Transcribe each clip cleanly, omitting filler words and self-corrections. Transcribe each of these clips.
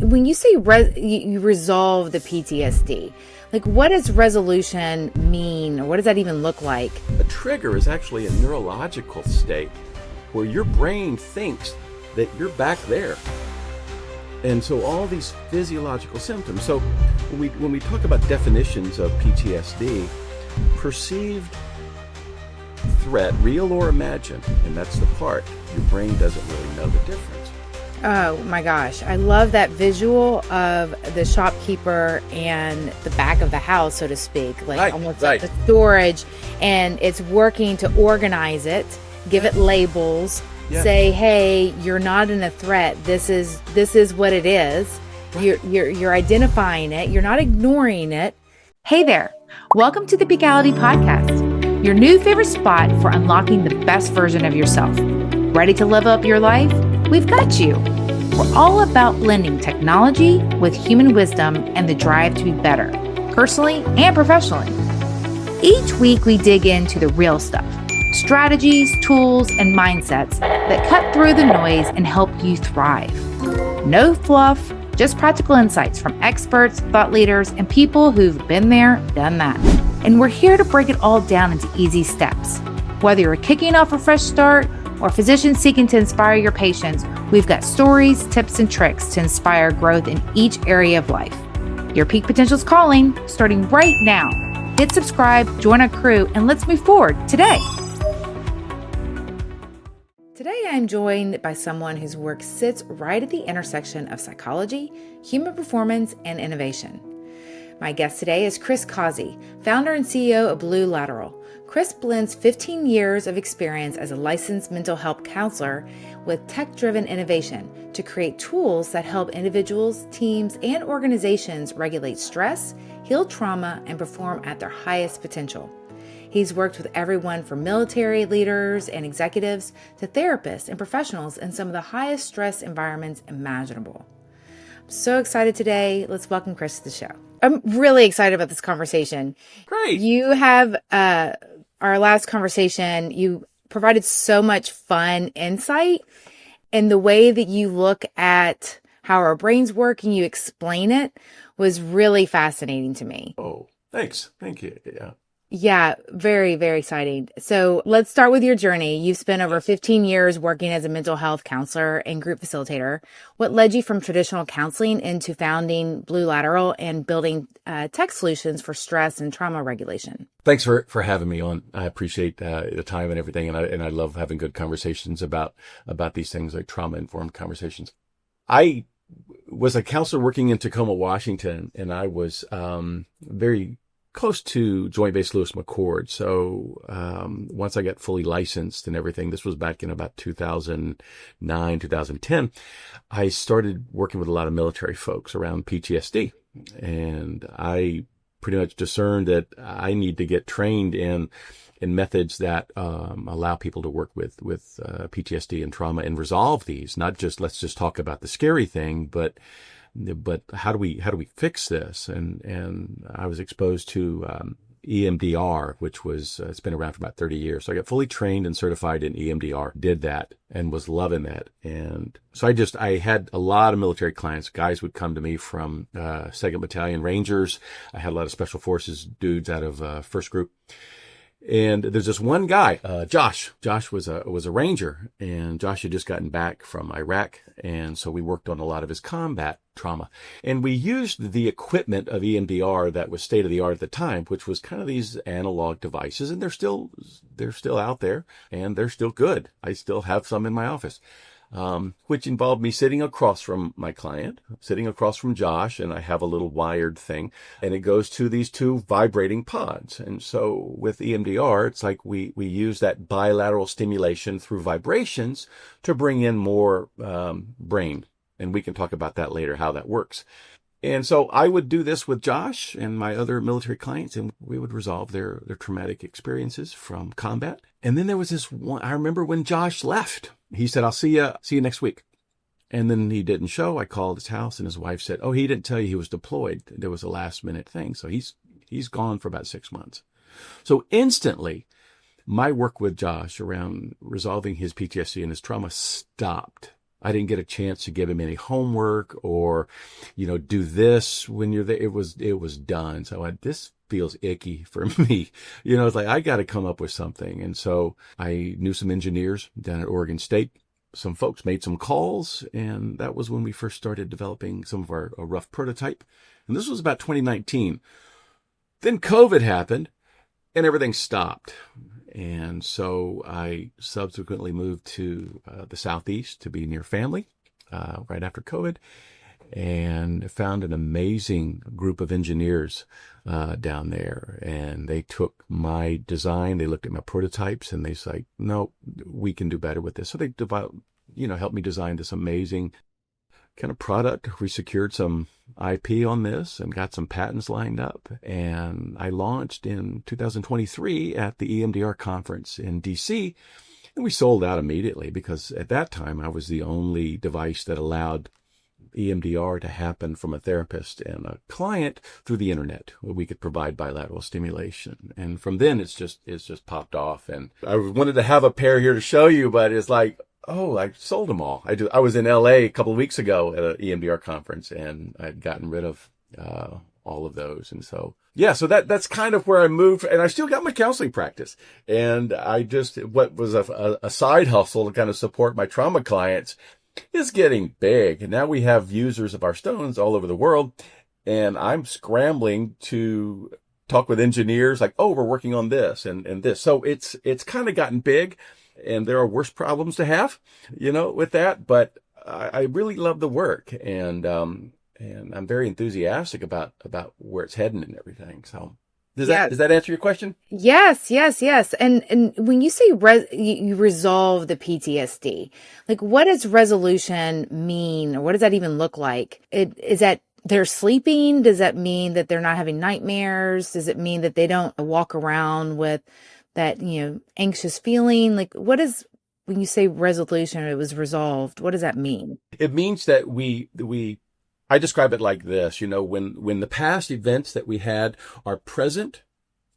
when you say you resolve the PTSD, like what does resolution mean, or what does that even look like? A trigger is actually a neurological state where your brain thinks that you're back there. And so all these physiological symptoms. So when we talk about definitions of PTSD, perceived threat, real or imagined, and that's the part, your brain doesn't really know the difference. Oh my gosh, I love that visual of the shopkeeper and the back of the house, so to speak, like almost like the storage, and it's working to organize it, give it labels, say, hey, you're not in a threat. This is what it is. Right. You're identifying it. You're not ignoring it. Hey there. Welcome to the Peakality Podcast, your new favorite spot for unlocking the best version of yourself. Ready to level up your life? We've got you. We're all about blending technology with human wisdom and the drive to be better, personally and professionally. Each week, we dig into the real stuff, strategies, tools, and mindsets that cut through the noise and help you thrive. No fluff, just practical insights from experts, thought leaders, and people who've been there, done that. And we're here to break it all down into easy steps. Whether you're kicking off a fresh start or physicians seeking to inspire your patients, we've got stories, tips, and tricks to inspire growth in each area of life. Your peak potential is calling, starting right now. Hit subscribe, join our crew, and let's move forward today. Today, I'm joined by someone whose work sits right at the intersection of psychology, human performance, and innovation. My guest today is Chris Causey, founder and CEO of BluLateral. Chris blends 15 years of experience as a licensed mental health counselor with tech-driven innovation to create tools that help individuals, teams, and organizations regulate stress, heal trauma, and perform at their highest potential. He's worked with everyone from military leaders and executives to therapists and professionals in some of the highest stress environments imaginable. I'm so excited today. Let's welcome Chris to the show. I'm really excited about this conversation. Great. You have our last conversation, you provided so much fun insight, and the way that you look at how our brains work and you explain it was really fascinating to me. Oh, thanks. Thank you. Yeah, very, very exciting. So let's start with your journey. You've spent over 15 years working as a mental health counselor and group facilitator. What led you from traditional counseling into founding BluLateral and building tech solutions for stress and trauma regulation? Thanks for having me on. I appreciate the time and everything, and I love having good conversations about these things, like trauma-informed conversations. I was a counselor working in Tacoma, Washington, and I was very close to Joint Base Lewis McChord. So once I got fully licensed and everything, this was back in about 2009, 2010, I started working with a lot of military folks around PTSD. And I pretty much discerned that I need to get trained in methods that allow people to work with PTSD and trauma and resolve these, not just let's just talk about the scary thing, but how do we fix this? And I was exposed to EMDR, which was it's been around for about 30 years. So I got fully trained and certified in EMDR, did that, and was loving that. And so I had a lot of military clients. Guys would come to me from 2nd Battalion Rangers. I had a lot of Special Forces dudes out of 1st Group. And there's this one guy, Josh. Josh was a Ranger, and Josh had just gotten back from Iraq. And so we worked on a lot of his combat trauma. And we used the equipment of EMDR that was state of the art at the time, which was kind of these analog devices. And they're still out there, and they're still good. I still have some in my office. Which involved me sitting across from my client, sitting across from Josh, and I have a little wired thing, and it goes to these two vibrating pods. And so with EMDR, it's like we use that bilateral stimulation through vibrations to bring in more brain. And we can talk about that later, how that works. And so I would do this with Josh and my other military clients, and we would resolve their traumatic experiences from combat. And then there was this one, I remember when Josh left, he said, I'll see you next week. And then he didn't show. I called his house, and his wife said, oh, he didn't tell you he was deployed. There was a last minute thing. So he's gone for about 6 months. So instantly, my work with Josh around resolving his PTSD and his trauma stopped. I didn't get a chance to give him any homework or, do this when you're there. It was done. So this feels icky for me. It's like, I got to come up with something. And so I knew some engineers down at Oregon State. Some folks made some calls, and that was when we first started developing some of a rough prototype. And this was about 2019. Then COVID happened and everything stopped. And so I subsequently moved to the Southeast to be near family right after COVID, and found an amazing group of engineers down there. And they took my design, they looked at my prototypes, and they said, no, we can do better with this. So they helped me design this amazing kind of product. We secured some IP on this and got some patents lined up. And I launched in 2023 at the EMDR conference in DC. And we sold out immediately because at that time I was the only device that allowed EMDR to happen from a therapist and a client through the internet, where we could provide bilateral stimulation. And from then it's just popped off. And I wanted to have a pair here to show you, but it's like, oh, I sold them all. I was in LA a couple of weeks ago at an EMDR conference, and I'd gotten rid of all of those. And so, so that's kind of where I moved. And I still got my counseling practice. And what was a side hustle to kind of support my trauma clients is getting big. And now we have users of our stones all over the world. And I'm scrambling to talk with engineers like, oh, we're working on this and this. So it's kind of gotten big. And there are worse problems to have, with that. But I really love the work, and I'm very enthusiastic about where it's heading and everything. So does that answer your question? Yes. And when you say you resolve the PTSD, like, what does resolution mean, or what does that even look like? Is that they're sleeping? Does that mean that they're not having nightmares? Does it mean that they don't walk around with that, anxious feeling? Like, what is, when you say resolution, it was resolved, what does that mean? It means that I describe it like this, when the past events that we had are present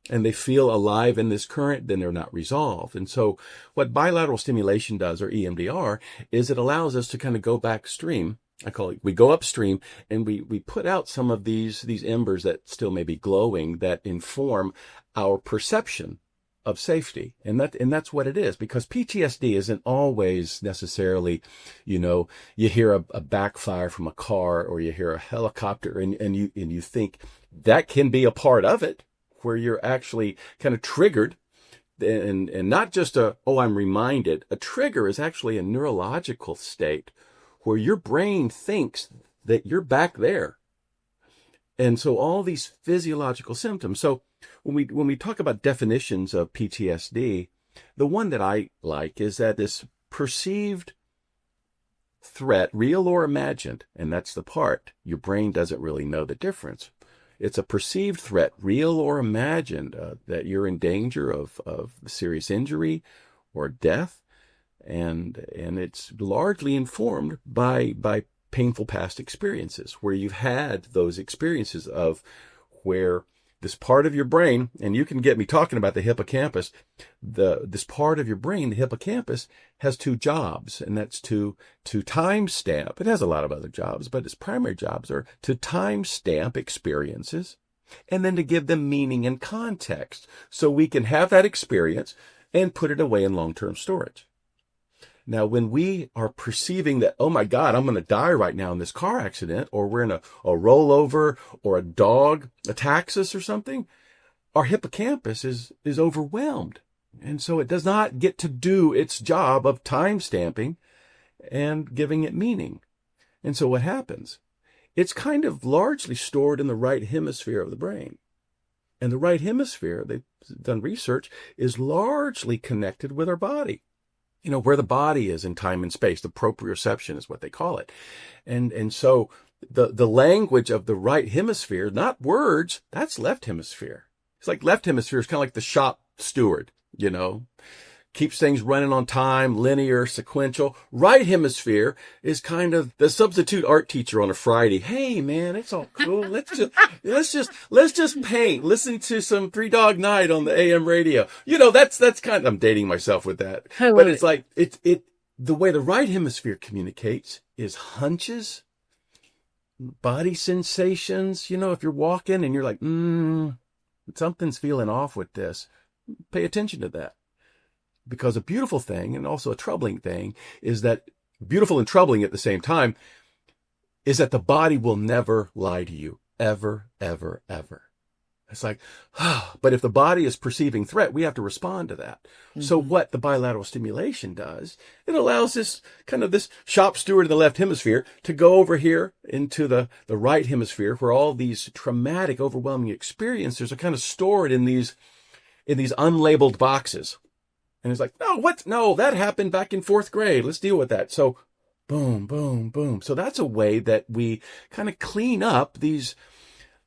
and they feel alive in this current, then they're not resolved. And so what bilateral stimulation does, or EMDR, is it allows us to kind of go backstream. I call it, we go upstream and we put out some of these embers that still may be glowing, that inform our perception of safety. And that's what it is, because PTSD isn't always necessarily, you hear a backfire from a car, or you hear a helicopter, and you think that can be a part of it, where you're actually kind of triggered, and not just I'm reminded. A trigger is actually a neurological state where your brain thinks that you're back there. And so all these physiological symptoms. So when we talk about definitions of PTSD, the one that I like is that this perceived threat, real or imagined, and that's the part your brain doesn't really know the difference. It's a perceived threat, real or imagined, that you're in danger of serious injury or death, and it's largely informed by painful past experiences, where you've had those experiences of where this part of your brain, and you can get me talking about the hippocampus, this part of your brain, the hippocampus, has two jobs, and that's to timestamp. It has a lot of other jobs, but its primary jobs are to timestamp experiences and then to give them meaning and context, so we can have that experience and put it away in long-term storage. Now, when we are perceiving that, oh my God, I'm going to die right now in this car accident, or we're in a rollover, or a dog attacks us or something, our hippocampus is overwhelmed. And so it does not get to do its job of time stamping and giving it meaning. And so what happens? It's kind of largely stored in the right hemisphere of the brain. And the right hemisphere, they've done research, is largely connected with our body. Where the body is in time and space, the proprioception is what they call it. And so the language of the right hemisphere, not words, that's left hemisphere. It's like left hemisphere is kind of like the shop steward, keeps things running on time, linear, sequential. Right hemisphere is kind of the substitute art teacher on a Friday. Hey man, it's all cool. Let's just paint. Listen to some Three Dog Night on the AM radio. That's kind of, I'm dating myself with that. But it's like, the way the right hemisphere communicates is hunches, body sensations. If you're walking and you're like, something's feeling off with this, pay attention to that. Because a beautiful thing and also a troubling thing is that, beautiful and troubling at the same time, is that the body will never lie to you. Ever, ever, ever. It's like, but if the body is perceiving threat, we have to respond to that. Mm-hmm. So what the bilateral stimulation does, it allows this shop steward in the left hemisphere to go over here into the right hemisphere, where all these traumatic, overwhelming experiences are kind of stored in these unlabeled boxes. And it's like, no, that happened back in 4th grade. Let's deal with that. So boom, boom, boom. So that's a way that we kind of clean up these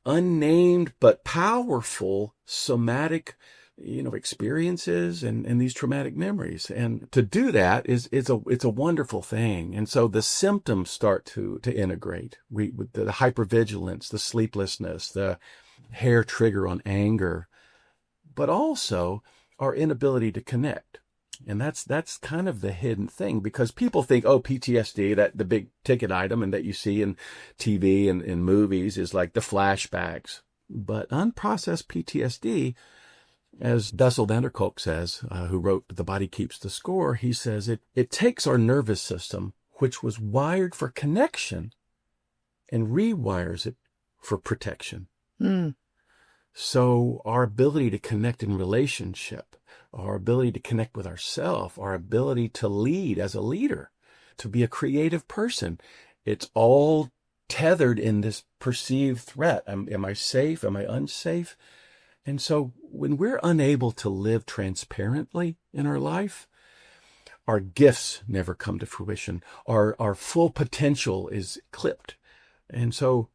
unnamed but powerful somatic, experiences and these traumatic memories. And to do that it's a wonderful thing. And so the symptoms start to integrate. With the hypervigilance, the sleeplessness, the hair trigger on anger, but also our inability to connect. And that's kind of the hidden thing, because people think, PTSD, that the big ticket item and that you see in TV and in movies is like the flashbacks. But unprocessed PTSD, as Bessel van der Kolk says, who wrote The Body Keeps the Score, he says it takes our nervous system, which was wired for connection, and rewires it for protection. So our ability to connect in relationship, our ability to connect with ourselves, our ability to lead as a leader, to be a creative person, it's all tethered in this perceived threat. Am I safe? Am I unsafe? And so when we're unable to live transparently in our life, our gifts never come to fruition. Our full potential is clipped. And so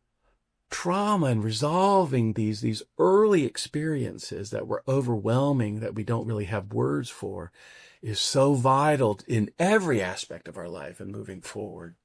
trauma and resolving these early experiences that were overwhelming, that we don't really have words for, is so vital in every aspect of our life and moving forward.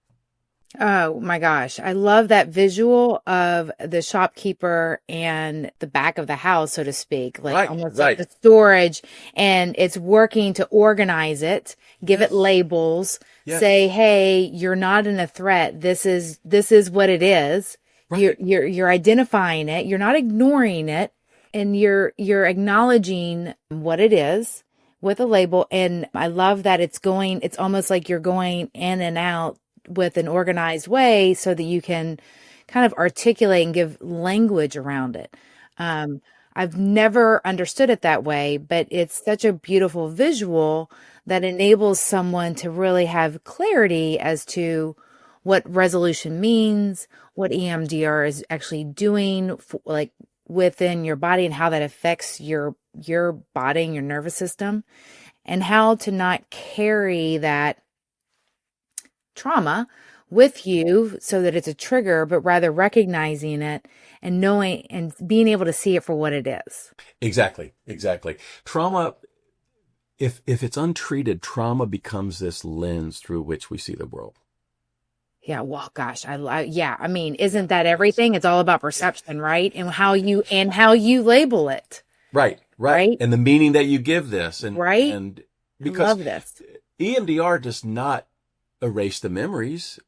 Oh my gosh. I love that visual of the shopkeeper and the back of the house, so to speak, almost like the storage, and it's working to organize it, give it labels, say, hey, you're not in a threat. This is what it is. Right. You're identifying it. You're not ignoring it, and you're acknowledging what it is with a label. And I love that it's almost like you're going in and out with an organized way so that you can kind of articulate and give language around it. I've never understood it that way, but it's such a beautiful visual that enables someone to really have clarity as to what resolution means, what EMDR is actually doing within your body, and how that affects your body and your nervous system, and how to not carry that trauma with you so that it's a trigger, but rather recognizing it and knowing and being able to see it for what it is. Exactly. Trauma, if it's untreated, trauma becomes this lens through which we see the world. Yeah. Well, gosh, I mean, isn't that everything? It's all about perception, right? And how you label it. Right. And the meaning that you give this. And, right. And because I love this. EMDR does not erase the memories.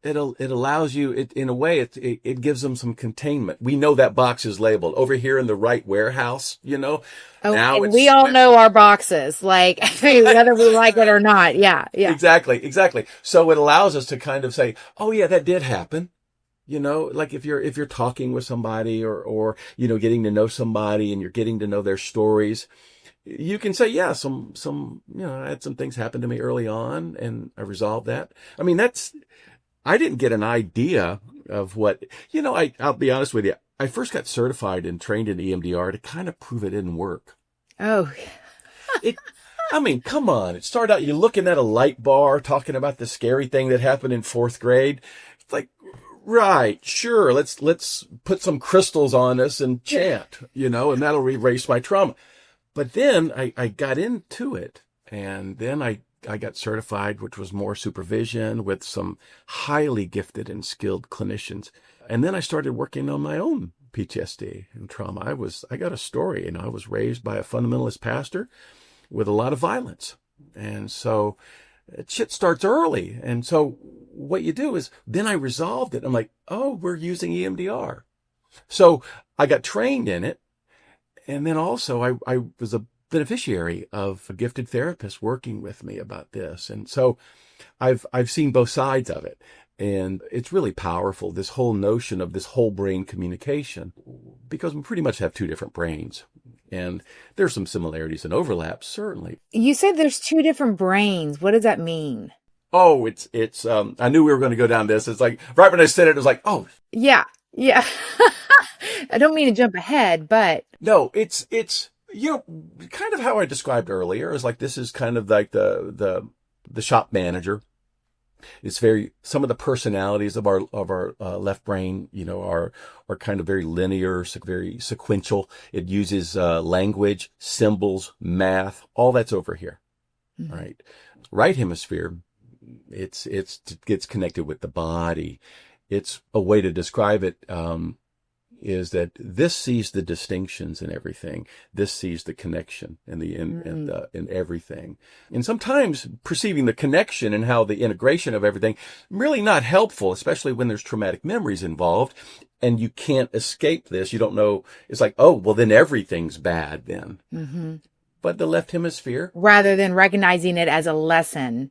It allows you, in a way, it gives them some containment. We know that box is labeled over here in the right warehouse, Oh, now we all know our boxes, like whether we like it or not. Yeah. Exactly. So it allows us to kind of say, oh yeah, that did happen. Like if you're talking with somebody or getting to know somebody and you're getting to know their stories, you can say, yeah, some I had some things happen to me early on and I resolved that. I mean, I didn't get an idea of what, I'll be honest with you. I first got certified and trained in EMDR to kind of prove it didn't work. Oh, come on. It started out, you're looking at a light bar, talking about the scary thing that happened in 4th grade. It's like, right, sure. Let's put some crystals on us and chant, and that'll erase my trauma. But then I got into it, and then I got certified, which was more supervision with some highly gifted and skilled clinicians. And then I started working on my own PTSD and trauma. I got a story, I was raised by a fundamentalist pastor with a lot of violence. And so shit starts early. And so what you do is then I resolved it. I'm like, oh, we're using EMDR. So I got trained in it. And then also I was a beneficiary of a gifted therapist working with me about this. And so I've seen both sides of it. And it's really powerful, this whole notion of this whole brain communication, because we pretty much have two different brains. And there's some similarities and overlaps, certainly. You said there's two different brains. What does that mean? Oh, I knew we were going to go down this. It's like, right when I said it, it was like, oh. Yeah. Yeah. I don't mean to jump ahead, but. No, it's, kind of how I described earlier is like, this is kind of like the shop manager. It's some of the personalities of our left brain, are kind of very linear, very sequential. It uses language, symbols, math, all that's over here. Mm-hmm. Right. Right hemisphere, it gets connected with the body. It's a way to describe it, is that this sees the distinctions in everything. This sees the connection in everything. And sometimes perceiving the connection and how the integration of everything really not helpful, especially when there's traumatic memories involved and you can't escape this. You don't know. It's like, oh, well, then everything's bad then. Mm-hmm. But the left hemisphere. Rather than recognizing it as a lesson,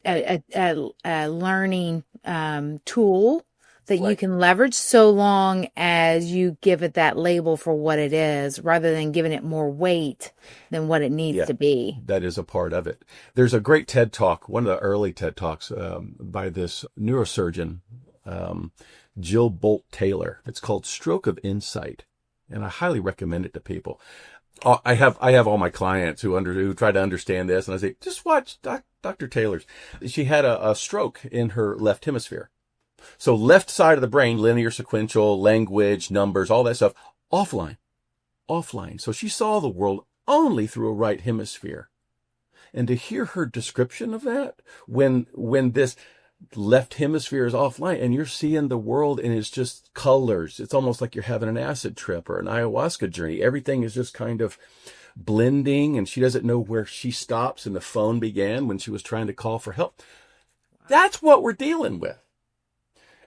a learning tool that you can leverage so long as you give it that label for what it is, rather than giving it more weight than what it needs to be. That is a part of it. There's a great TED Talk, one of the early TED Talks by this neurosurgeon, Jill Bolt Taylor. It's called Stroke of Insight, and I highly recommend it to people. I have all my clients who try to understand this, and I say, just watch Dr. Taylor's. She had a stroke in her left hemisphere. So left side of the brain, linear, sequential, language, numbers, all that stuff, offline. So she saw the world only through a right hemisphere. And to hear her description of that, when this left hemisphere is offline and you're seeing the world and it's just colors, it's almost like you're having an acid trip or an ayahuasca journey. Everything is just kind of blending, and she doesn't know where she stops and the phone began when she was trying to call for help. That's what we're dealing with.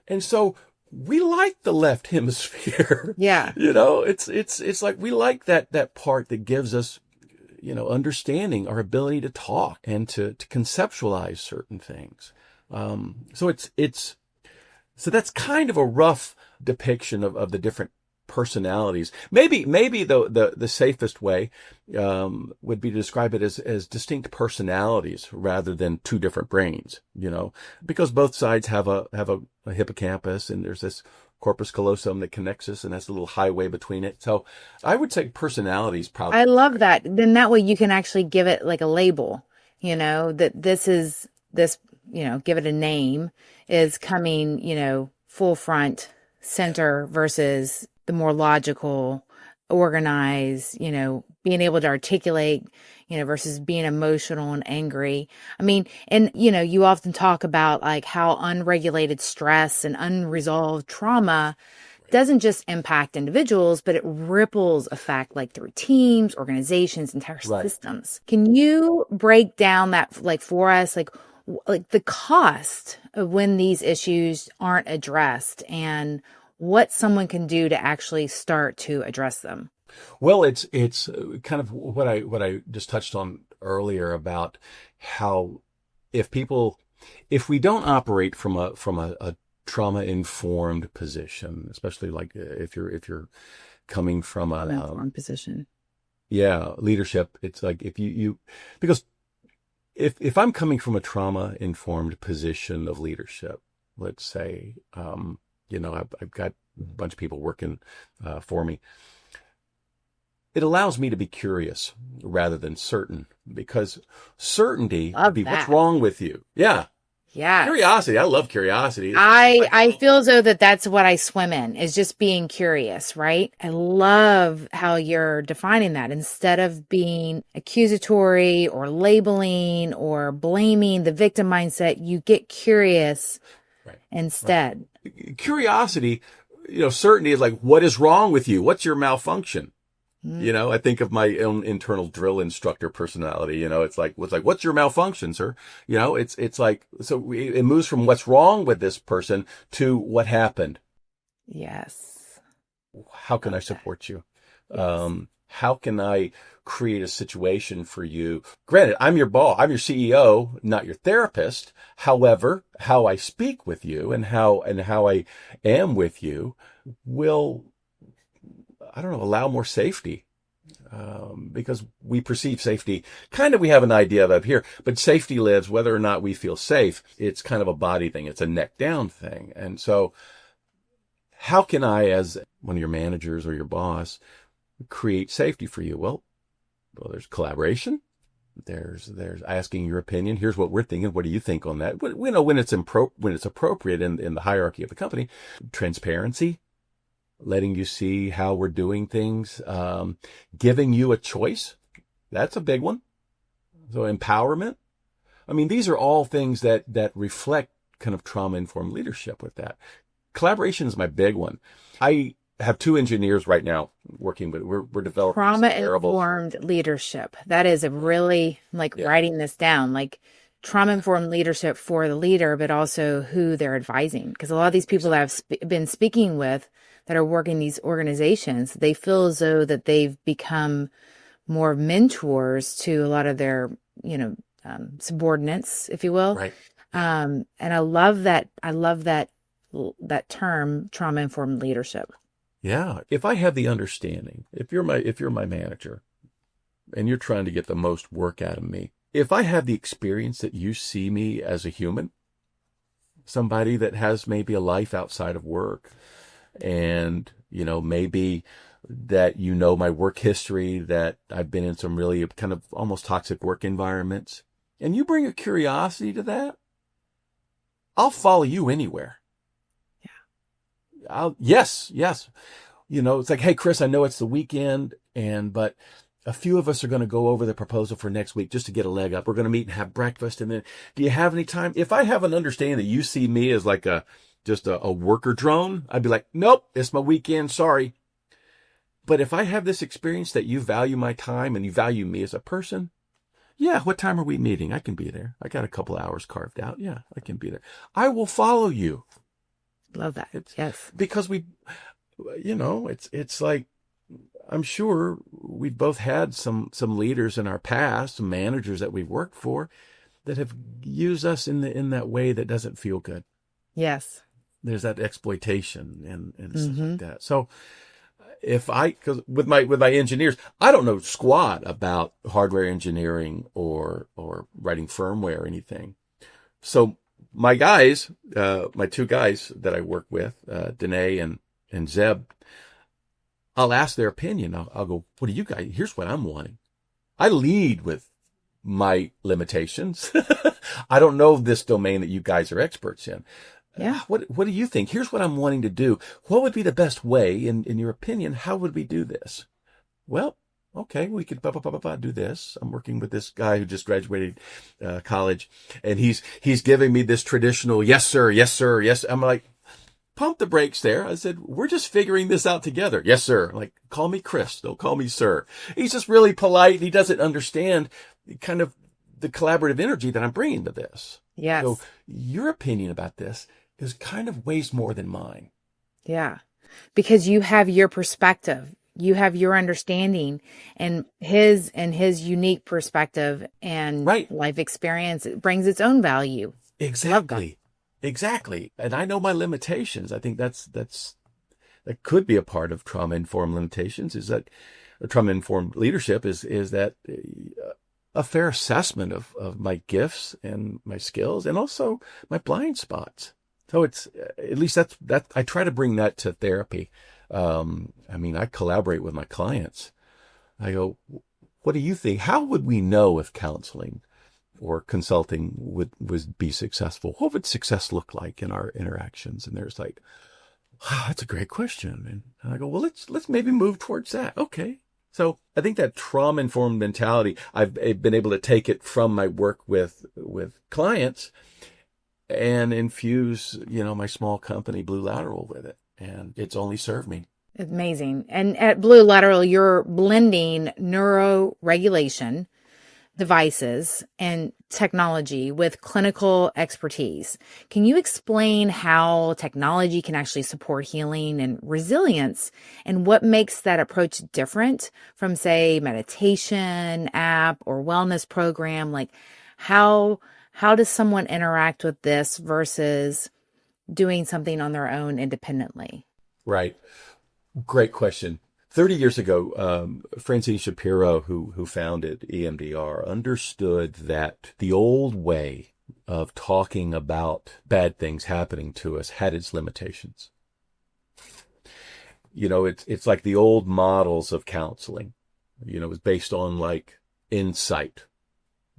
And so we like the left hemisphere. Yeah. It's like we like that part that gives us, understanding, our ability to talk and to conceptualize certain things. So that's kind of a rough depiction of the different personalities. Maybe the safest way would be to describe it as distinct personalities rather than two different brains, because both sides have a hippocampus, and there's this corpus callosum that connects us, and that's a little highway between it. So I would say personalities probably. I love that. Then that way you can actually give it like a label, that this, give it a name, is coming, full front center versus the more logical, organized, being able to articulate, versus being emotional and angry. I mean, and, you often talk about like how unregulated stress and unresolved trauma doesn't just impact individuals, but it ripples effect like through teams, organizations, entire systems. Can you break down that like for us, like the cost of when these issues aren't addressed and what someone can do to actually start to address them? Well, it's kind of what I just touched on earlier about how if we don't operate from a trauma-informed position, especially like if you're coming from an informed position, leadership, it's like because if I'm coming from a trauma-informed position of leadership, let's say, I've got a bunch of people working for me. It allows me to be curious rather than certain, because certainty would be what's wrong with you. Yeah. Yeah. Curiosity. I love curiosity. I feel as though that's what I swim in, is just being curious, right? I love how you're defining that. Instead of being accusatory or labeling or blaming the victim mindset, you get curious instead. Right. Curiosity, certainty is like, what is wrong with you? What's your malfunction? You know, I think of my own internal drill instructor personality. You know, it's like, what's your malfunction, sir? You know, it's like, it moves from what's wrong with this person to what happened. Yes. How can I Love that. support you? Yes. How can I create a situation for you? Granted, I'm your boss, I'm your CEO, not your therapist. However, how I speak with you and how I am with you will, I don't know, allow more safety. Because we perceive safety, kind of, we have an idea of up here, but safety lives whether or not we feel safe. It's kind of a body thing. It's a neck down thing. And so how can I, as one of your managers or your boss, create safety for you? Well, there's collaboration. There's asking your opinion. Here's what we're thinking. What do you think on that? You know, when it's appropriate in the hierarchy of the company. Transparency, letting you see how we're doing things, giving you a choice. That's a big one. So empowerment. I mean, these are all things that reflect kind of trauma-informed leadership with that. Collaboration is my big one. I have two engineers right now working with, we're developing wearables. Trauma-informed leadership. That is a really, like, Yeah. writing this down, like trauma-informed leadership for the leader, but also who they're advising. Because a lot of these people that I've been speaking with that are working these organizations, they feel as though that they've become more mentors to a lot of their, subordinates, if you will. Right. And I love that. I love that term, trauma-informed leadership. Yeah. If I have the understanding, if you're my manager and you're trying to get the most work out of me, if I have the experience that you see me as a human, somebody that has maybe a life outside of work, and, you know, maybe that, you know, my work history, that I've been in some really kind of almost toxic work environments, and you bring a curiosity to that, I'll follow you anywhere. Yes. You know, it's like, hey, Chris, I know it's the weekend, but a few of us are going to go over the proposal for next week just to get a leg up. We're going to meet and have breakfast. And then, do you have any time? If I have an understanding that you see me as like just a worker drone, I'd be like, nope, it's my weekend. Sorry. But if I have this experience that you value my time and you value me as a person, yeah, what time are we meeting? I can be there. I got a couple of hours carved out. Yeah, I can be there. I will follow you. Love that. Yes. Because it's like, I'm sure we've both had some leaders in our past, some managers that we've worked for, that have used us in that way that doesn't feel good. Yes. There's that exploitation and stuff like that. So because with my engineers, I don't know squat about hardware engineering or writing firmware or anything. So my guys, my two guys that I work with, Danae and Zeb, I'll ask their opinion. I'll go, what do you guys, here's what I'm wanting. I lead with my limitations. I don't know this domain that you guys are experts in. Yeah. What do you think? Here's what I'm wanting to do. What would be the best way, in your opinion? How would we do this? Well, okay, we could do this. I'm working with this guy who just graduated college, and he's giving me this traditional yes sir, yes sir, yes. I'm like, pump the brakes there. I said, we're just figuring this out together. Yes sir. I'm like, call me Chris. Don't call me sir. He's just really polite, and he doesn't understand kind of the collaborative energy that I'm bringing to this. Yes. So your opinion about this is kind of weighs more than mine. Yeah. Because you have your perspective, you have your understanding, and his unique perspective and life experience, it brings its own value. Exactly. And I know my limitations. I think that could be a part of trauma-informed limitations, is that trauma-informed leadership is that a fair assessment of my gifts and my skills, and also my blind spots. So it's, at least that I try to bring that to therapy. I mean, I collaborate with my clients. I go, what do you think? How would we know if counseling or consulting would be successful? What would success look like in our interactions? And there's like, wow, that's a great question. And I go, well, let's maybe move towards that. Okay. So I think that trauma-informed mentality, I've been able to take it from my work with clients and infuse, my small company BluLateral with it. And it's only served me. Amazing. And at BluLateral, you're blending neuroregulation devices and technology with clinical expertise. Can you explain how technology can actually support healing and resilience, and what makes that approach different from, say, meditation app or wellness program? Like how does someone interact with this versus doing something on their own independently? Right. Great question. 30 years ago, Francine Shapiro, who founded EMDR, understood that the old way of talking about bad things happening to us had its limitations. It's like the old models of counseling. It was based on like insight.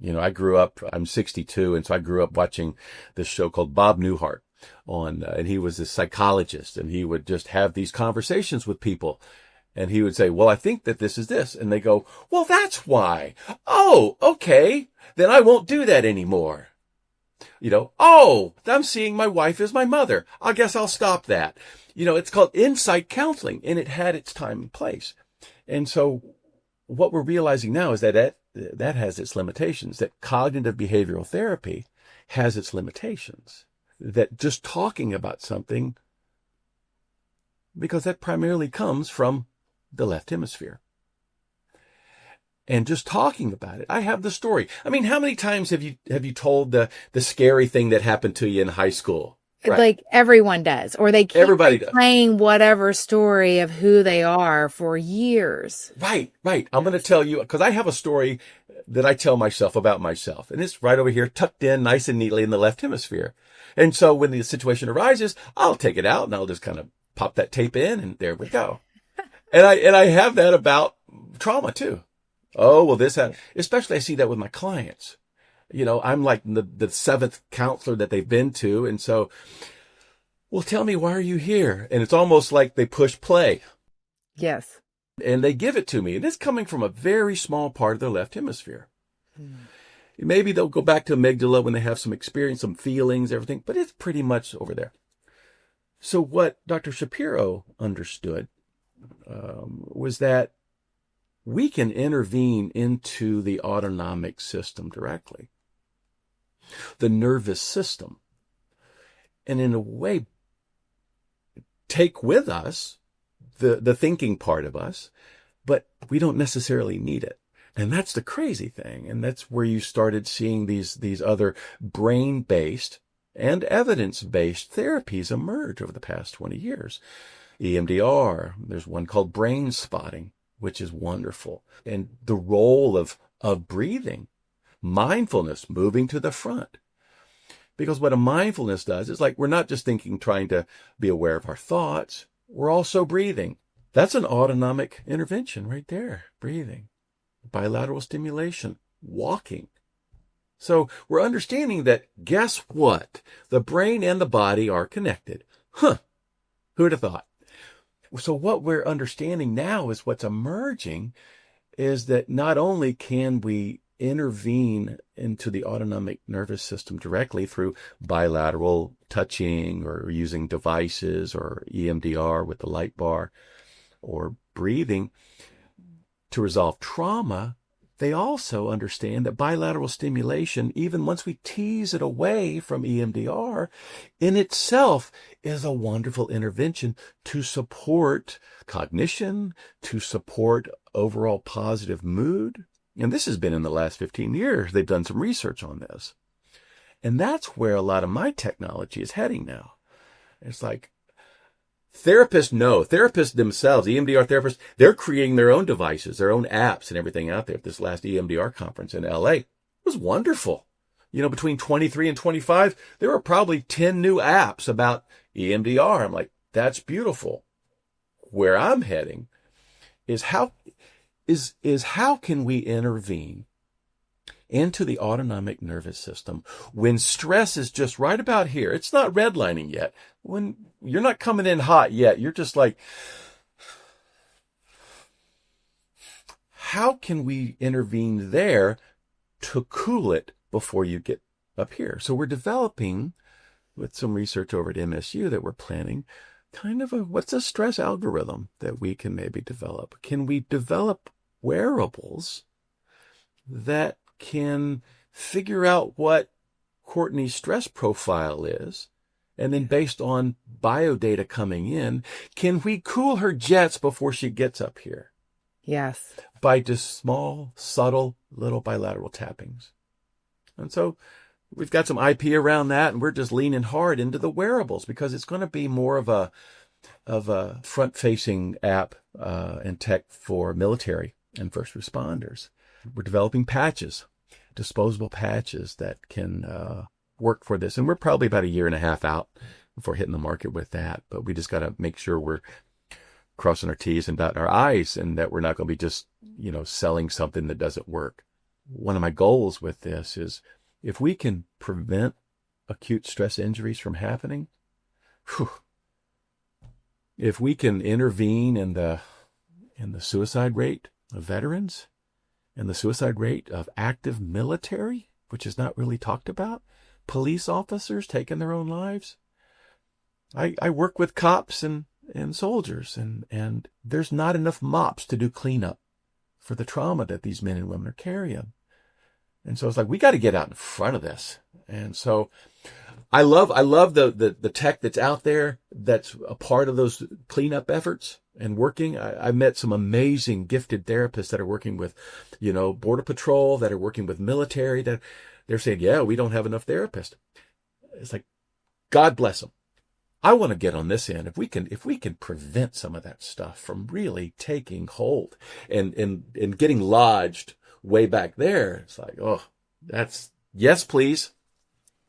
I grew up, I'm 62, and so I grew up watching this show called Bob Newhart and he was a psychologist, and he would just have these conversations with people. And he would say, well, I think that this is this. And they go, well, that's why. Oh, okay. Then I won't do that anymore. Oh, I'm seeing my wife as my mother. I guess I'll stop that. It's called insight counseling, and it had its time and place. And so what we're realizing now is that has its limitations, that cognitive behavioral therapy has its limitations, that just talking about something, because that primarily comes from the left hemisphere. And just talking about it. I have the story. I mean, how many times have you told the scary thing that happened to you in high school? Right. Like everyone does, or they keep Everybody playing whatever story of who they are for years. Right. I'm going to tell you, because I have a story that I tell myself about myself, and it's right over here, tucked in nice and neatly in the left hemisphere. And so when the situation arises, I'll take it out and I'll just kind of pop that tape in, and there we go. And I have that about trauma too. Oh, well, especially I see that with my clients. I'm like the seventh counselor that they've been to. And so, well, tell me, why are you here? And it's almost like they push play. Yes. And they give it to me. And it's coming from a very small part of their left hemisphere. Maybe they'll go back to amygdala when they have some experience, some feelings, everything, but it's pretty much over there. So what Dr. Shapiro understood was that we can intervene into the autonomic system directly, the nervous system, and in a way take with us the thinking part of us, but we don't necessarily need it. And that's the crazy thing. And that's where you started seeing these other brain-based and evidence-based therapies emerge over the past 20 years. EMDR, there's one called brain spotting, which is wonderful. And the role of breathing, mindfulness, moving to the front. Because what a mindfulness does is, like, we're not just trying to be aware of our thoughts, we're also breathing. That's an autonomic intervention right there, breathing. Bilateral stimulation, walking. So we're understanding that, guess what? The brain and the body are connected. Who'd have thought? So what we're understanding now is what's emerging is that not only can we intervene into the autonomic nervous system directly through bilateral touching or using devices or EMDR with the light bar or breathing to resolve trauma, they also understand that bilateral stimulation, even once we tease it away from EMDR, in itself is a wonderful intervention to support cognition, to support overall positive mood. And this has been in the last 15 years. They've done some research on this. And that's where a lot of my technology is heading now. It's like, therapists themselves, EMDR therapists, they're creating their own devices, their own apps and everything out there. This last EMDR conference in LA was wonderful. Between 23 and 25, there were probably 10 new apps about EMDR. I'm like, that's beautiful. Where I'm heading is how can we intervene into the autonomic nervous system when stress is just right about here. It's not redlining yet. When you're not coming in hot yet, you're just like, how can we intervene there to cool it before you get up here? So we're developing, with some research over at MSU that we're planning, what's a stress algorithm that we can maybe develop? Can we develop wearables that can figure out what Courtney's stress profile is? And then based on biodata coming in, can we cool her jets before she gets up here? Yes. By just small, subtle, little bilateral tappings. And so we've got some IP around that, and we're just leaning hard into the wearables because it's going to be more of a front-facing app and tech for military and first responders. We're developing patches, disposable patches that can work for this. And we're probably about a year and a half out before hitting the market with that. But we just got to make sure we're crossing our T's and dotting our I's, and that we're not going to be just, selling something that doesn't work. One of my goals with this is if we can prevent acute stress injuries from happening, if we can intervene in the suicide rate of veterans and the suicide rate of active military, which is not really talked about, police officers taking their own lives. I work with cops and soldiers, and there's not enough mops to do cleanup for the trauma that these men and women are carrying. And so it's like, we got to get out in front of this. And so I love the tech that's out there that's a part of those cleanup efforts and working. I met some amazing gifted therapists that are working with, Border Patrol, that are working with military, that they're saying, yeah, we don't have enough therapists. It's like, God bless them. I want to get on this end. If we can prevent some of that stuff from really taking hold and getting lodged way back there, it's like, oh, that's yes, please.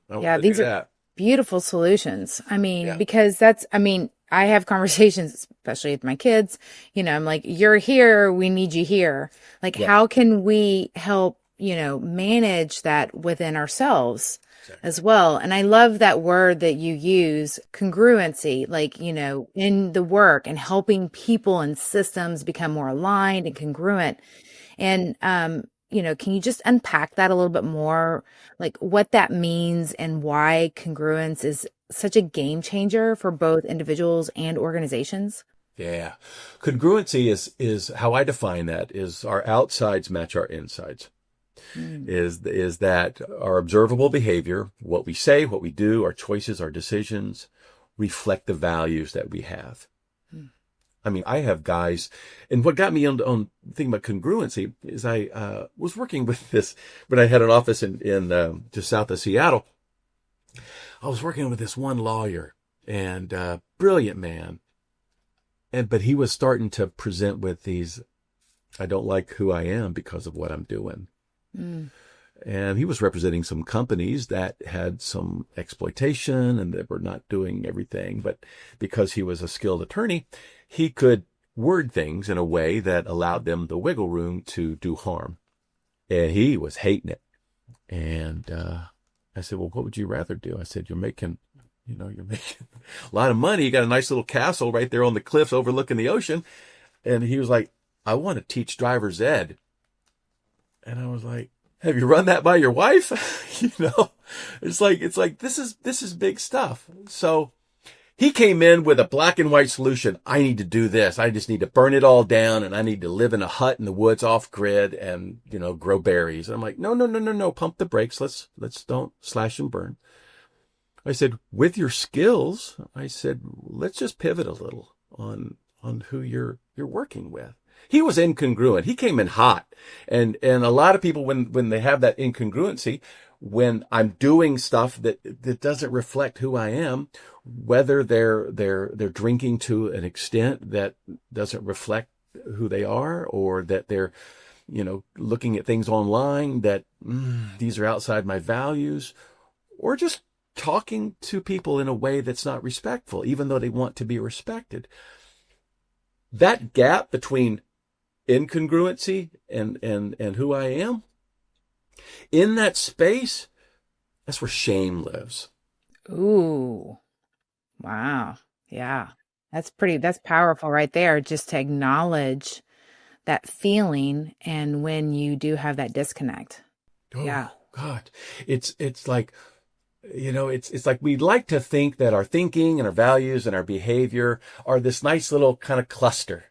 Yeah, these are beautiful solutions. I mean, because I have conversations, especially with my kids, I'm like, you're here, we need you here. Like, how can we help, manage that within ourselves as well? And I love that word that you use, congruency, like, in the work and helping people and systems become more aligned and congruent. And, can you just unpack that a little bit more, like what that means and why congruence is such a game changer for both individuals and organizations? Yeah. Congruency is how I define that, is our outsides match our insides. Is that our observable behavior, what we say, what we do, our choices, our decisions reflect the values that we have. I mean, I have guys, and what got me on thinking about congruency is I was working with this when I had an office in just south of Seattle. I was working with this one lawyer, and brilliant man, but he was starting to present with these, I don't like who I am because of what I'm doing. And he was representing some companies that had some exploitation and that were not doing everything. But because he was a skilled attorney, he could word things in a way that allowed them the wiggle room to do harm. And he was hating it. And I said, well, what would you rather do? I said, you're making a lot of money. You got a nice little castle right there on the cliffs overlooking the ocean. And he was like, I want to teach driver's ed. And I was like, have you run that by your wife? It's like, this is big stuff. So he came in with a black and white solution. I need to do this. I just need to burn it all down, and I need to live in a hut in the woods off grid and, grow berries. And I'm like, no. Pump the brakes. Let's don't slash and burn. I said, with your skills, I said, let's just pivot a little on who you're working with. He was incongruent. He came in hot. And a lot of people, when they have that incongruency, when I'm doing stuff that doesn't reflect who I am, whether they're drinking to an extent that doesn't reflect who they are, or that they're, looking at things online that these are outside my values, or just talking to people in a way that's not respectful, even though they want to be respected. That gap between incongruency and who I am, in that space, that's where shame lives. Ooh, wow. Yeah. That's powerful right there. Just to acknowledge that feeling. And when you do have that disconnect. Oh, yeah. God, it's like, it's like we'd like to think that our thinking and our values and our behavior are this nice little kind of cluster.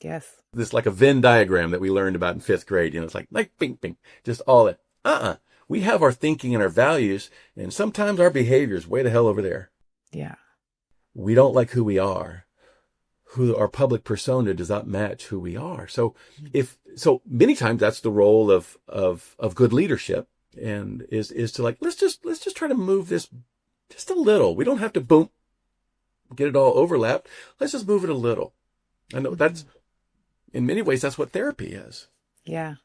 Yes. This like a Venn diagram that we learned about in fifth grade. It's like bing, bing, just all that. We have our thinking and our values, and sometimes our behavior is way the hell over there. Yeah. We don't like who we are. Who our public persona does not match who we are. So many times that's the role of good leadership, and is to like, let's just try to move this just a little. We don't have to boom, get it all overlapped. Let's just move it a little. I know that's, in many ways, that's what therapy is. Yeah.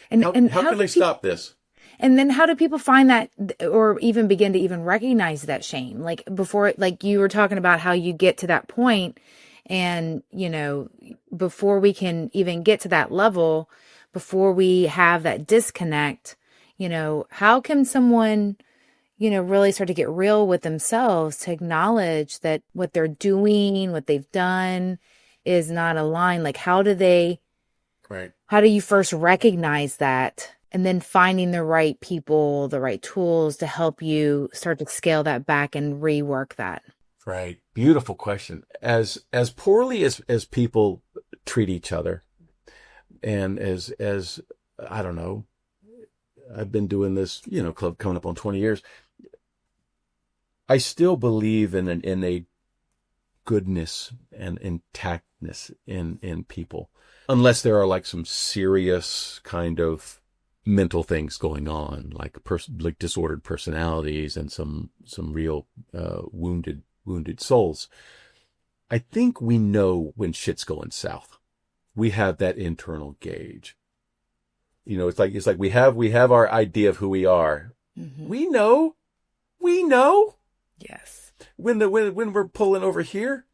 How can they stop this? And then how do people find that, or even begin to even recognize that shame? Like before, like you were talking about how you get to that point, and, before we can even get to that level, before we have that disconnect, how can someone, really start to get real with themselves to acknowledge that what they're doing, what they've done is not aligned? Like, how do you first recognize that? And then finding the right people, the right tools to help you start to scale that back and rework that. Right. Beautiful question. As poorly as people treat each other, and as I don't know, I've been doing this, club coming up on 20 years. I still believe in an innate goodness and intactness in people, unless there are like some serious kind of mental things going on, like disordered personalities and some real wounded souls. I think we know when shit's going south. We have that internal gauge. It's like we have our idea of who we are. Mm-hmm. We know. Yes. When we're pulling over here,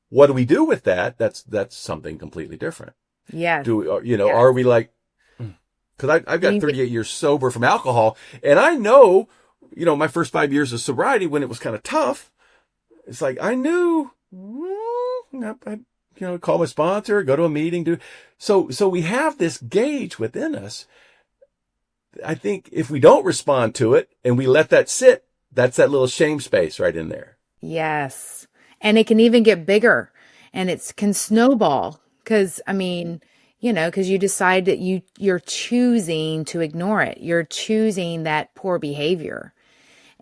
what do we do with that? That's something completely different. Yes. Are we like, because I've got 38 years sober from alcohol, and I know, my first 5 years of sobriety, when it was kind of tough, it's like I knew, I'd call my sponsor, go to a meeting, so we have this gauge within us. I think if we don't respond to it and we let that sit, that's that little shame space right in there. Yes. And it can even get bigger, and it can snowball because, because you decide that you're choosing to ignore it. You're choosing that poor behavior.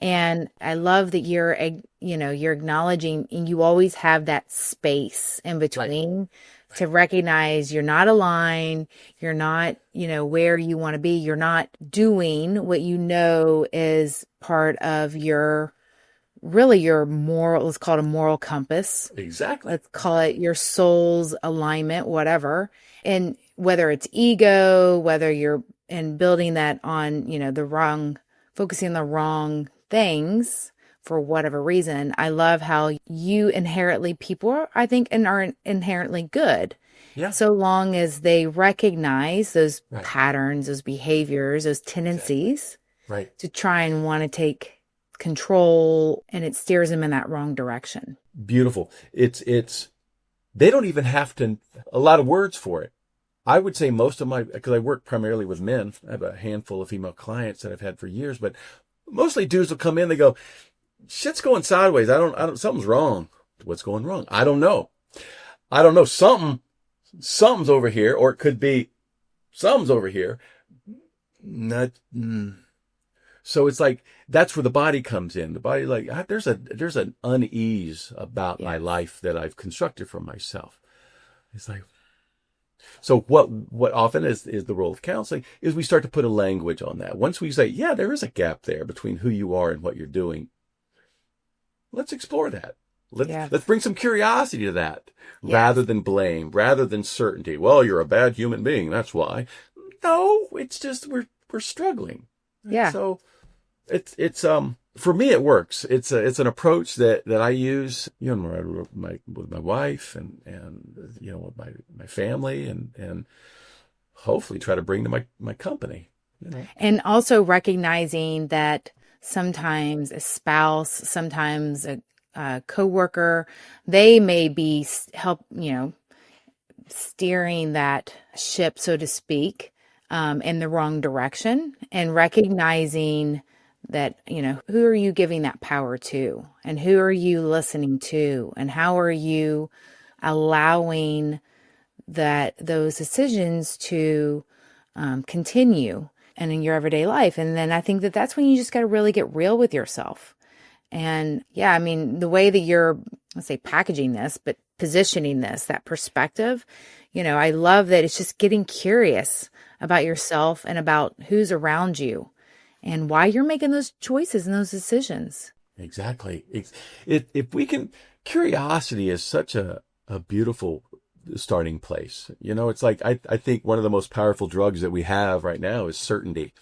And I love that you're acknowledging, and you always have that space in between to recognize you're not aligned. You're not, where you want to be. You're not doing what is part of your moral, let's call it a moral compass. Exactly. Let's call it your soul's alignment, whatever. And whether it's ego, whether you're building that on, focusing on the wrong things for whatever reason. I love how people, I think, are inherently good. Yeah. So long as they recognize those patterns, those behaviors, those tendencies, to try and want to take control, and it steers them in that wrong direction. Beautiful. It's they don't even have to a lot of words for it. I would say because I work primarily with men, I have a handful of female clients that I've had for years, but mostly dudes will come in, they go, shit's going sideways. I don't, something's wrong. What's going wrong? I don't know. Something's over here, or it could be something's over here. So it's like, that's where the body comes in. The body, like, there's an unease about my life that I've constructed for myself. It's like, so what often is the role of counseling is we start to put a language on that. Once we say, yeah, there is a gap there between who you are and what you're doing. Let's explore that. Let's bring some curiosity to that rather than blame, rather than certainty. Well, you're a bad human being. That's why. No, it's just, we're struggling. Yeah. So it's for me, it works. It's an approach that I use, with my wife and with my family and hopefully try to bring to my company. And also recognizing that sometimes a spouse, sometimes a coworker, they may be steering that ship, so to speak, in the wrong direction, and recognizing that, who are you giving that power to, and who are you listening to, and how are you allowing those decisions to continue and in your everyday life. And then I think that's when you just got to really get real with yourself. And yeah, I mean, the way that you're, let's say, packaging this, but positioning this, that perspective, I love that it's just getting curious about yourself and about who's around you and why you're making those choices and those decisions. Exactly. If we can, curiosity is such a beautiful starting place. It's like, I think one of the most powerful drugs that we have right now is certainty.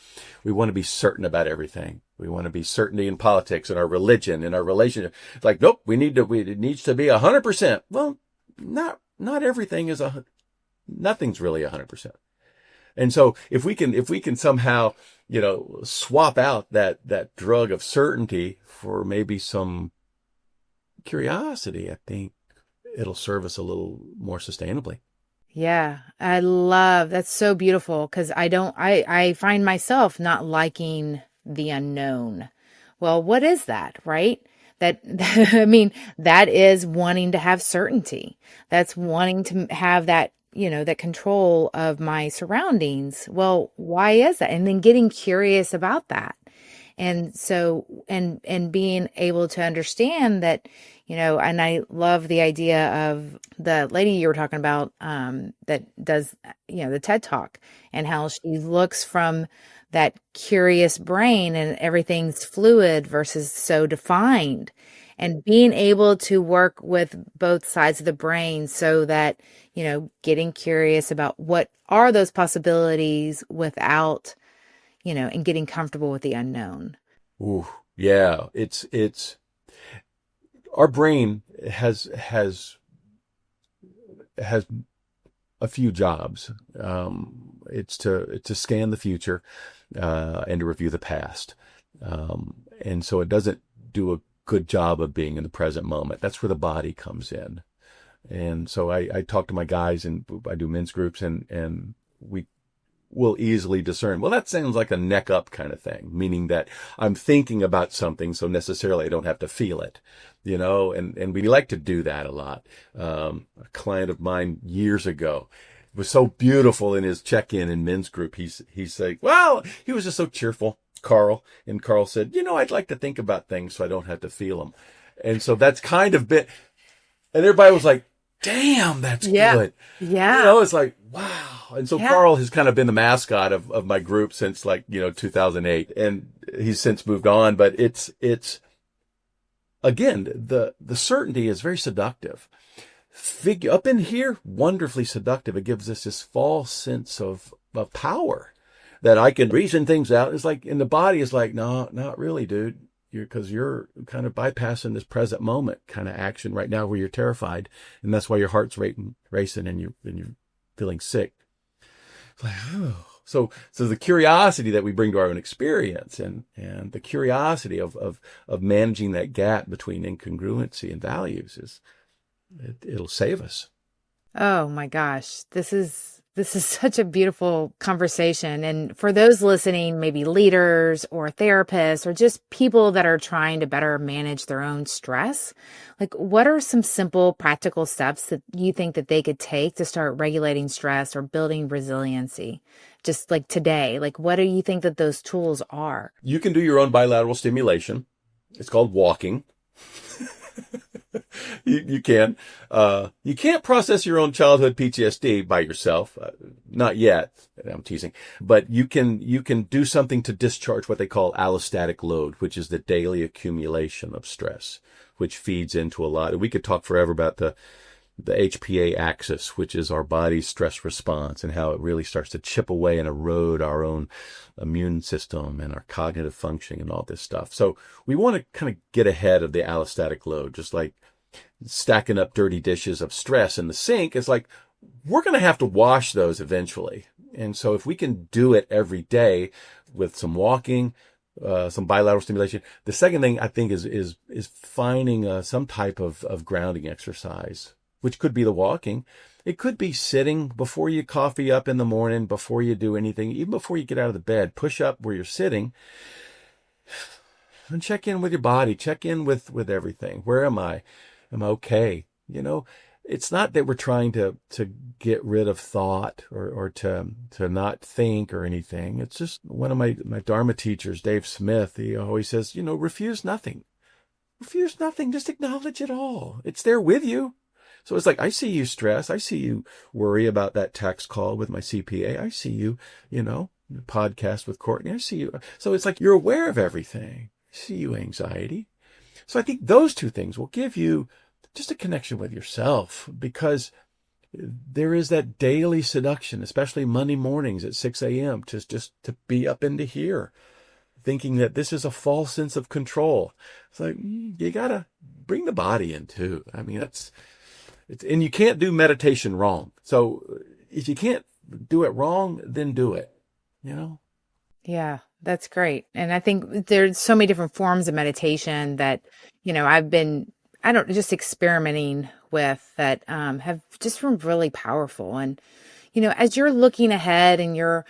We want to be certain about everything. We want to be certainty in politics, in our religion, in our relationship. It's like, nope, it needs to be 100%. Well, not everything is nothing's really 100%. And so if we can somehow, swap out that drug of certainty for maybe some curiosity, I think it'll serve us a little more sustainably. Yeah, I love that's so beautiful, because I find myself not liking the unknown. Well, what is that, right? I mean, that is wanting to have certainty. That's wanting to have that, that control of my surroundings. Well, why is that? And then getting curious about that. And so, and being able to understand that, and I love the idea of the lady you were talking about, that does, the TED Talk, and how she looks from that curious brain and everything's fluid versus so defined, and being able to work with both sides of the brain so that, getting curious about what are those possibilities without, and getting comfortable with the unknown. Ooh, yeah. It's our brain has a few jobs. It's to scan the future, and to review the past. And so it doesn't do a good job of being in the present moment. That's where the body comes in. And so I talk to my guys, and I do men's groups, and we will easily discern, well, that sounds like a neck up kind of thing, meaning that I'm thinking about something, so necessarily I don't have to feel it, and we like to do that a lot. A client of mine years ago was so beautiful in his check-in in men's group. He's saying, well, he was just so cheerful, Carl. And Carl said, I'd like to think about things so I don't have to feel them. And so that's kind of been, and everybody was like, damn, that's good. Yeah. It's like, wow. And so Carl has kind of been the mascot of my group since 2008, and he's since moved on. But it's again, the certainty is very seductive. Up in here, wonderfully seductive. It gives us this false sense of power that I can reason things out. It's like, in the body is like, no, not really, dude. Because you're kind of bypassing this present moment kind of action right now where you're terrified. And that's why your heart's racing and you're feeling sick. It's like, oh. So the curiosity that we bring to our own experience, and the curiosity of managing that gap between incongruency and values it'll save us. Oh my gosh. This is such a beautiful conversation. And for those listening, maybe leaders or therapists or just people that are trying to better manage their own stress, what are some simple practical steps that you think that they could take to start regulating stress or building resiliency? Just today, what do you think that those tools are? You can do your own bilateral stimulation. It's called walking. You can. You can't process your own childhood PTSD by yourself. Not yet. I'm teasing. But you can do something to discharge what they call allostatic load, which is the daily accumulation of stress, which feeds into a lot. We could talk forever about the HPA axis, which is our body's stress response, and how it really starts to chip away and erode our own immune system and our cognitive functioning and all this stuff. So we want to kind of get ahead of the allostatic load, just like stacking up dirty dishes of stress in the sink. It's like, we're going to have to wash those eventually. And so if we can do it every day with some walking, some bilateral stimulation. The second thing I think is finding some type of grounding exercise, which could be the walking. It could be sitting before you coffee up in the morning, before you do anything, even before you get out of the bed. Push up where you're sitting And check in with your body, check in with everything. Where am I? Am I okay? It's not that we're trying to get rid of thought or to not think or anything. It's just one of my Dharma teachers, Dave Smith, he always says, refuse nothing. Refuse nothing. Just acknowledge it all. It's there with you. So it's like, I see you stress. I see you worry about that tax call with my CPA. I see you, podcast with Courtney. I see you. So it's like you're aware of everything. I see you anxiety. So I think those two things will give you just a connection with yourself, because there is that daily seduction, especially Monday mornings at 6 a.m. just to be up into here, thinking that this is a false sense of control. It's like, you got to bring the body in too. I mean, and you can't do meditation wrong. So if you can't do it wrong, then do it, Yeah, that's great. And I think there's so many different forms of meditation that, I've been, just experimenting with that have just been really powerful. And, as you're looking ahead and you're,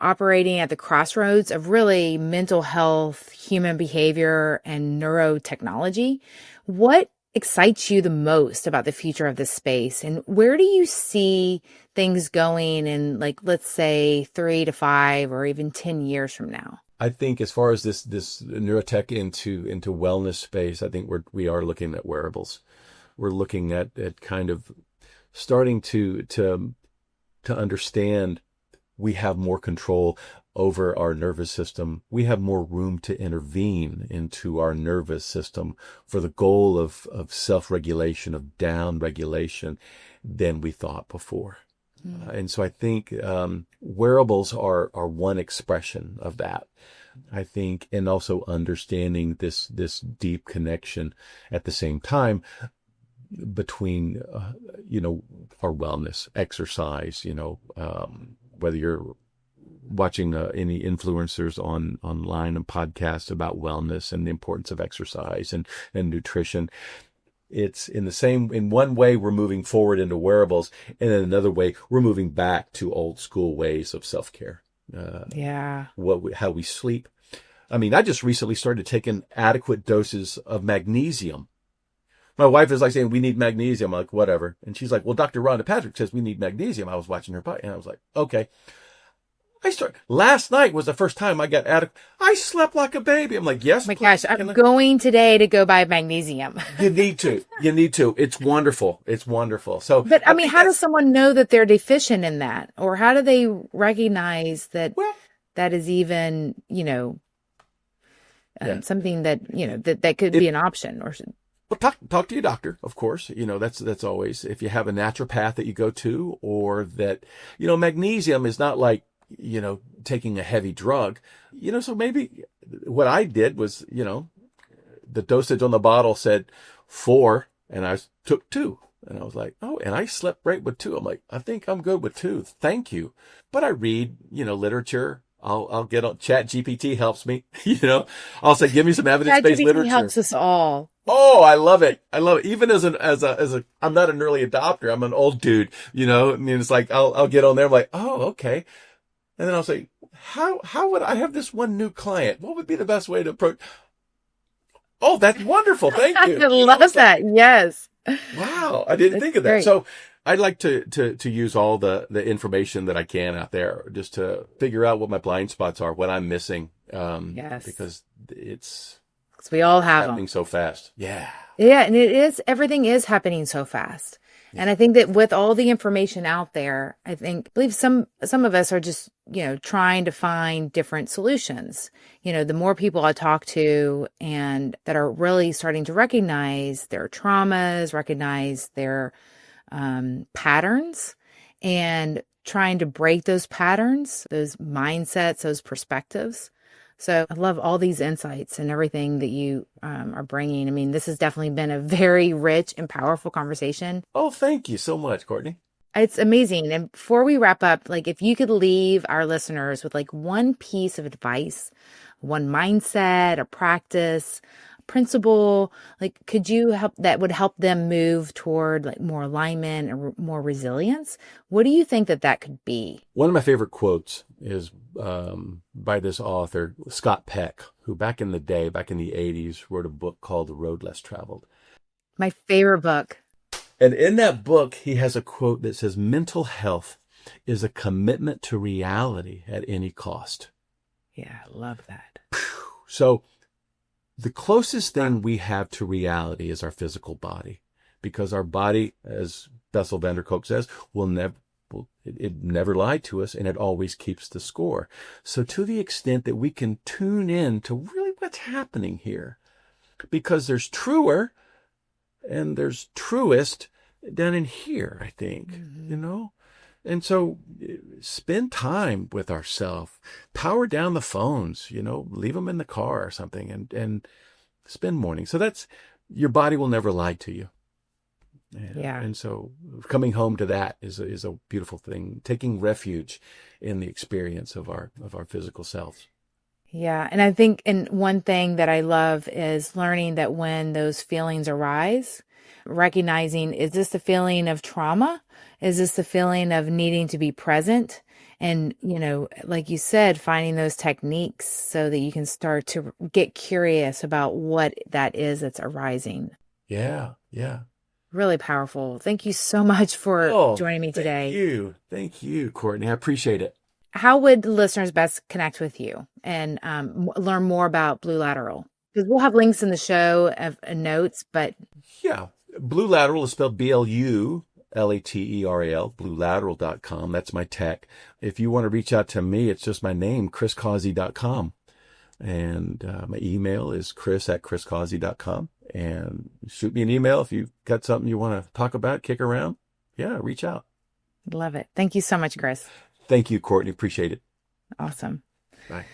operating at the crossroads of really mental health, human behavior, and neurotechnology, what excites you the most about the future of this space? And where do you see things going in, like, let's say 3 to 5 or even 10 years from now? I think as far as this neurotech into wellness space, I think we are looking at wearables. We're looking at kind of starting to understand we have more control over our nervous system. We have more room to intervene into our nervous system for the goal of self-regulation, of down-regulation than we thought before. And so I think wearables are one expression of that. I think, and also understanding this deep connection at the same time between, our wellness, exercise, whether you're watching any influencers online and podcasts about wellness and the importance of exercise and nutrition. It's in one way, we're moving forward into wearables, and in another way, we're moving back to old school ways of self-care. How we sleep. I mean, I just recently started taking adequate doses of magnesium. My wife is like saying, we need magnesium. I'm like, whatever. And she's like, well, Dr. Rhonda Patrick says we need magnesium. I was watching her body and I was like, okay. Last night was the first time I got adequate. I slept like a baby. I'm like, yes. Oh my gosh, I'm going today to go buy magnesium. You need to. It's wonderful. So, but I mean, how does someone know that they're deficient in that? Or how do they recognize that that is even, something that, that could be an option? Or well, talk to your doctor, of course. That's always, if you have a naturopath that you go to, or that, magnesium is not like, taking a heavy drug, so maybe what I did was, the dosage on the bottle said 4 and I took 2 and I was like, oh, and I slept great with 2. I'm like, I think I'm good with 2. Thank you. But I read, literature. I'll get on ChatGPT helps me, I'll say, give me some evidence-based literature. Helps us all. Oh, I love it. Even as a, I'm not an early adopter. I'm an old dude, and it's like, I'll get on there. I'm like, oh, okay. And then I'll say, how would I have this one new client? What would be the best way to approach? Oh, that's wonderful. Thank you. I love that. Yes. Wow. I didn't think of that. Great. So I'd like to use all the information that I can out there just to figure out what my blind spots are, what I'm missing. Yes. Because it's we all have happening them. So fast. Yeah. Yeah. And everything is happening so fast. Yeah. And I think that with all the information out there, I believe some of us are just, trying to find different solutions. The more people I talk to and that are really starting to recognize their traumas, recognize their patterns, and trying to break those patterns, those mindsets, those perspectives. So I love all these insights and everything that you are bringing. I mean, this has definitely been a very rich and powerful conversation. Oh, thank you so much, Courtney. It's amazing. And before we wrap up, if you could leave our listeners with one piece of advice, one mindset, a practice, principle, like, could you help that would help them move toward like more alignment or more resilience? What do you think that could be? One of my favorite quotes is by this author, Scott Peck, who back in the day, back in the 80s, wrote a book called The Road Less Traveled. My favorite book. And in that book, he has a quote that says, mental health is a commitment to reality at any cost. Yeah, I love that. So the closest thing we have to reality is our physical body, because our body, as Bessel van der Kolk says, it never lied to us, and it always keeps the score. So to the extent that we can tune in to really what's happening here, because there's truer and there's truest down in here, I think, And so spend time with ourselves, power down the phones, leave them in the car or something, and spend mornings. So that's, your body will never lie to you. And so coming home to that is a beautiful thing, taking refuge in the experience of our physical selves. Yeah. And I think, and one thing that I love is learning that when those feelings arise, recognizing, is this the feeling of trauma? Is this the feeling of needing to be present? And, like you said, finding those techniques so that you can start to get curious about what that is that's arising. Yeah. Yeah. Really powerful. Thank you so much for joining me today. Thank you, Courtney. I appreciate it. How would listeners best connect with you and learn more about BluLateral? Because we'll have links in the show of notes, but... Yeah. BluLateral is spelled BLULATERAL, BluLateral.com. That's my tech. If you want to reach out to me, it's just my name, chriscausey.com. And my email is chris@chriscausey.com. And shoot me an email if you've got something you want to talk about, kick around. Yeah, reach out. Love it. Thank you so much, Chris. Thank you, Courtney. Appreciate it. Awesome. Bye.